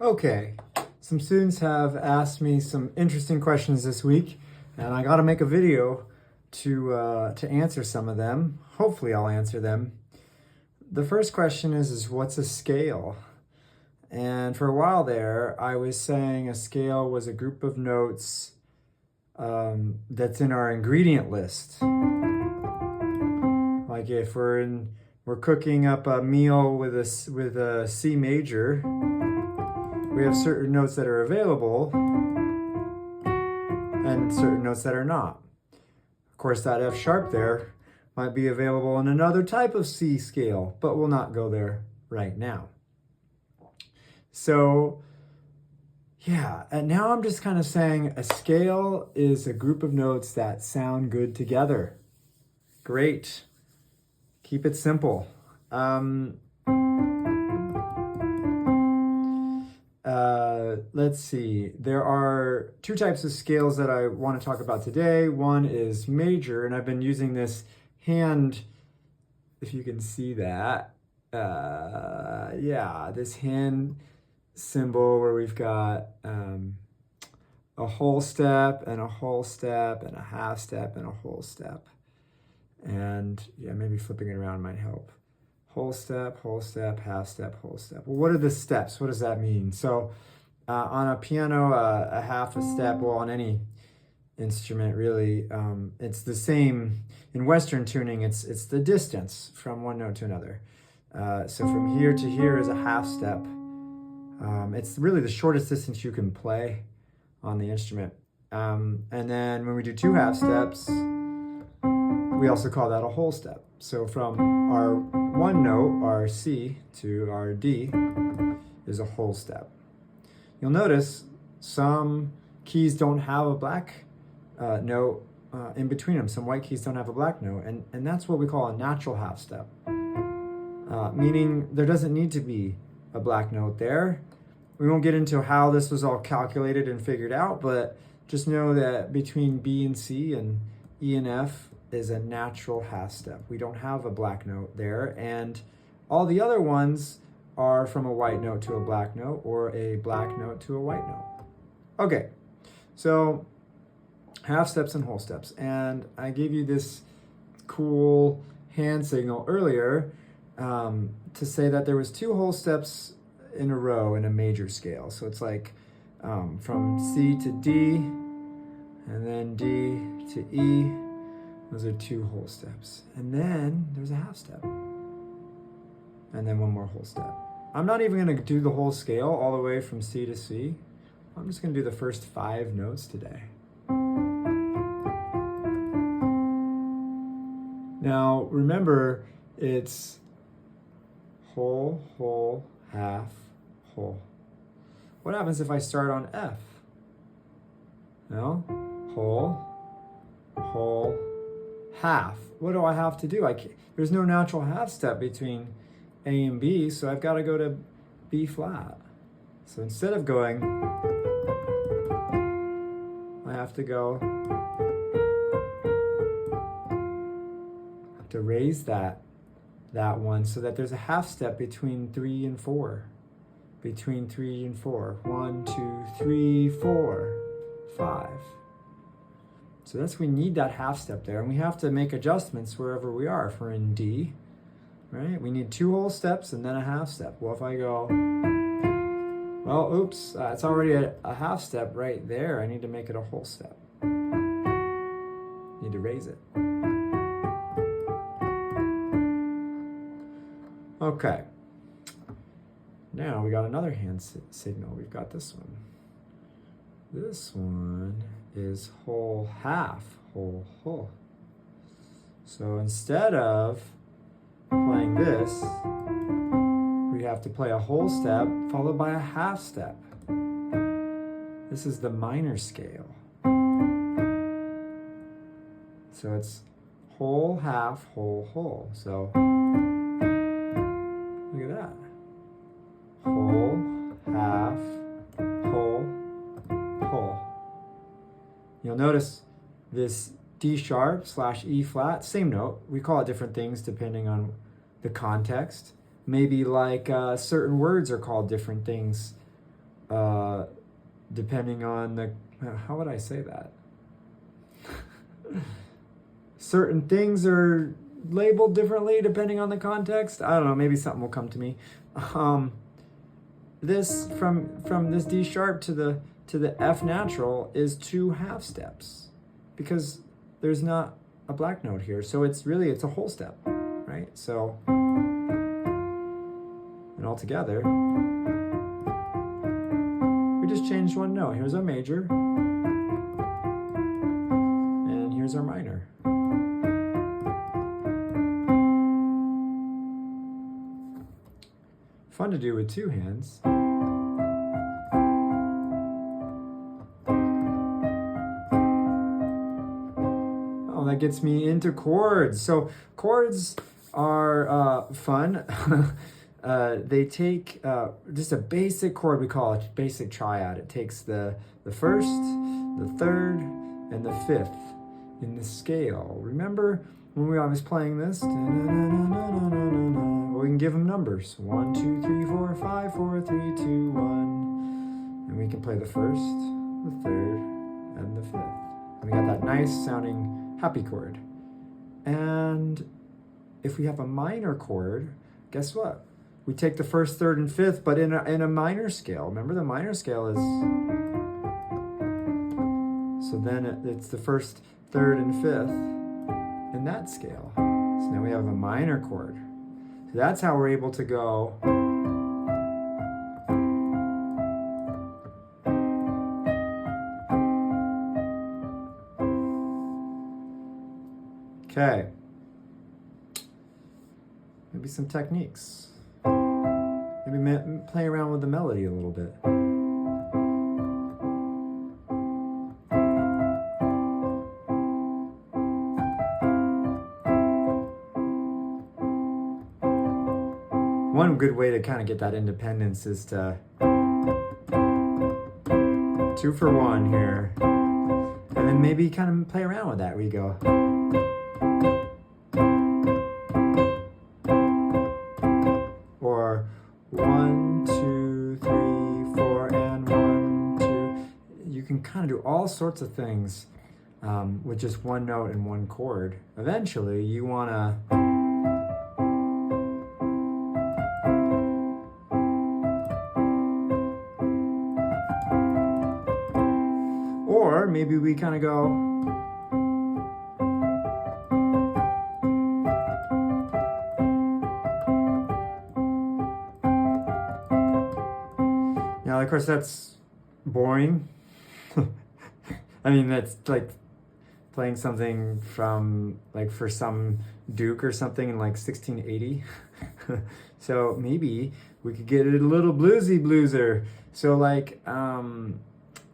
Okay, some students have asked me some interesting questions this week, and I got to make a video to answer some of them. Hopefully, I'll answer them. The first question is what's a scale? And for a while there, I was saying a scale was a group of notes that's in our ingredient list. Like if we're cooking up a meal with a C major, we have certain notes that are available and certain notes that are not. Of course, that F sharp there might be available in another type of C scale, but we'll not go there right now. So yeah, and now I'm just kind of saying a scale is a group of notes that sound good together. Great. Keep it simple. Let's see. There are two types of scales that I want to talk about today. One is major, and I've been using this hand, if you can see that. Yeah, this hand symbol where we've got a whole step and a whole step and a half step and a whole step. And yeah, maybe flipping it around might help. Whole step, half step, whole step. Well, what are the steps? What does that mean? So on a piano, a half a step, well, on any instrument really, it's the same. In Western tuning, it's the distance from one note to another. So from here to here is a half step. It's really the shortest distance you can play on the instrument. And then when we do two half steps, we also call that a whole step. So from our one note, our C, to our D is a whole step. You'll notice some keys don't have a black note in between them. Some white keys don't have a black note, and that's what we call a natural half step. Meaning there doesn't need to be a black note there. We won't get into how this was all calculated and figured out, but just know that between B and C and E and F is a natural half step. We don't have a black note there, and all the other ones are from a white note to a black note or a black note to a white note. Okay, so half steps and whole steps. And I gave you this cool hand signal earlier to say that there was two whole steps in a row in a major scale. So it's like from C to D, and then D to E. Those are two whole steps. And then there's a half step. And then one more whole step. I'm not even going to do the whole scale all the way from C to C. I'm just going to do the first 5 notes today. Now, remember, it's whole, whole, half, whole. What happens if I start on F? No? Whole, whole, half. What do I have to do? There's no natural half step between A and B, so I've got to go to B flat. So instead of going, I have to raise that one so that there's a half step between 3 and 4. Between 3 and 4. 1, 2, 3, 4, 5. So we need that half step there, and we have to make adjustments wherever we are. If we're in D, right, we need 2 whole steps and then a half step. Well, if I go, well, oops, it's already a half step right there. I need to make it a whole step. Need to raise it. Okay. Now we got another hand signal. We've got this one. This one is whole, half, whole, whole. So instead of playing this, we have to play a whole step followed by a half step. This is the minor scale. So it's whole, half, whole, whole. So look at that. Whole, half, whole, whole. You'll notice this D sharp / E flat, same note. We call it different things depending on the context. Maybe like certain words are called different things depending on the, how would I say that? Certain things are labeled differently depending on the context. I don't know, maybe something will come to me. This from this D sharp to the F natural is 2 half steps because there's not a black note here. So it's a whole step, right? So, and all together, we just changed one note. Here's our major, and here's our minor. Fun to do with 2 hands. Oh, that gets me into chords. So chords are fun. They take just a basic chord, we call it basic triad. It takes the first, the third, and the fifth in the scale. Remember when I was playing this? We can give them numbers. 1, 2, 3, 4, 5, 4, 3, 2, 1. And we can play the first, the third, and the fifth. And we got that nice sounding happy chord. And if we have a minor chord, guess what? We take the first, third, and fifth, but in a minor scale. Remember, the minor scale is... So then it's the first, third, and fifth in that scale. So now we have a minor chord. So that's how we're able to go... Okay. Maybe some techniques. Maybe play around with the melody a little bit. One good way to kind of get that independence is to 2 for 1 here. And then maybe kind of play around with that where you go. Or 1, 2, 3, 4, and 1, 2. You can kind of do all sorts of things with just one note and one chord. Eventually, you want to... Or maybe we kind of go... Now, of course, that's boring. I mean, that's like playing something from, like, for some Duke or something in, like, 1680. So maybe we could get it a little blueser. So, like,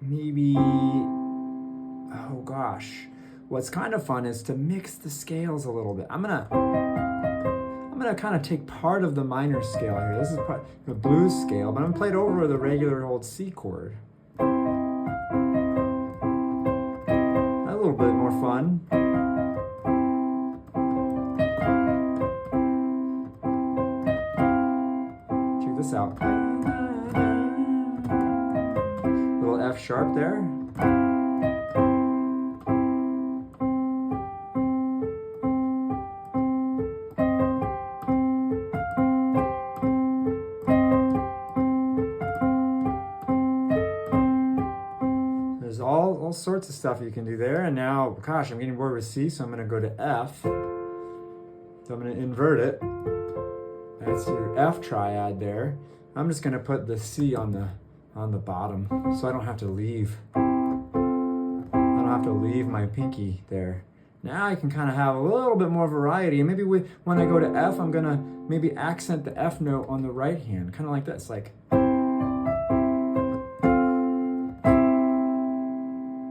maybe, oh gosh, what's kind of fun is to mix the scales a little bit. I'm gonna kind of take part of the minor scale here. This is part the blues scale, but I'm gonna play it over with a regular old C chord. A little bit more fun. Check this out. Little F sharp there. There's all sorts of stuff you can do there. And now, gosh, I'm getting bored with C, so I'm going to go to F. So I'm going to invert it. That's your F triad there. I'm just going to put the C on the bottom, so I don't have to leave. I don't have to leave my pinky there. Now I can kind of have a little bit more variety. And maybe when I go to F, I'm going to maybe accent the F note on the right hand, kind of like this, like.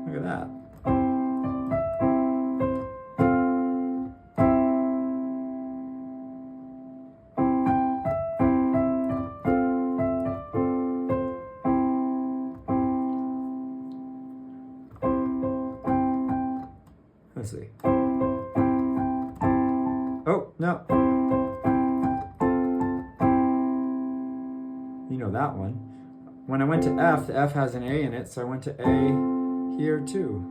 Look at that. Let's see. Oh, no. You know that one. when I went to F, the F has an A in it, so I went to A here too.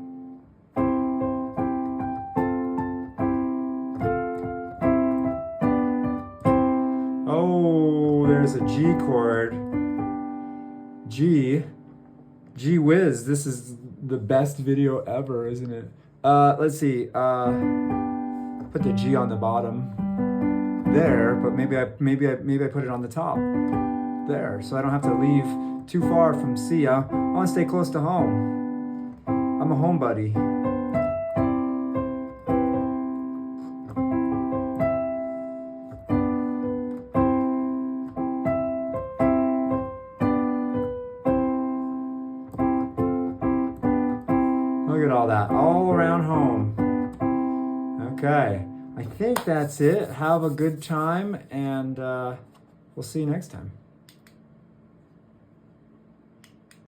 Oh, there's a G chord. G. Gee whiz, this is the best video ever, isn't it? Let's see. Put the G on the bottom there, but maybe I put it on the top there, so I don't have to leave too far from C. I want to stay close to home. I'm a homebody. Look at all that, all around home. Okay, I think that's it. Have a good time, and we'll see you next time.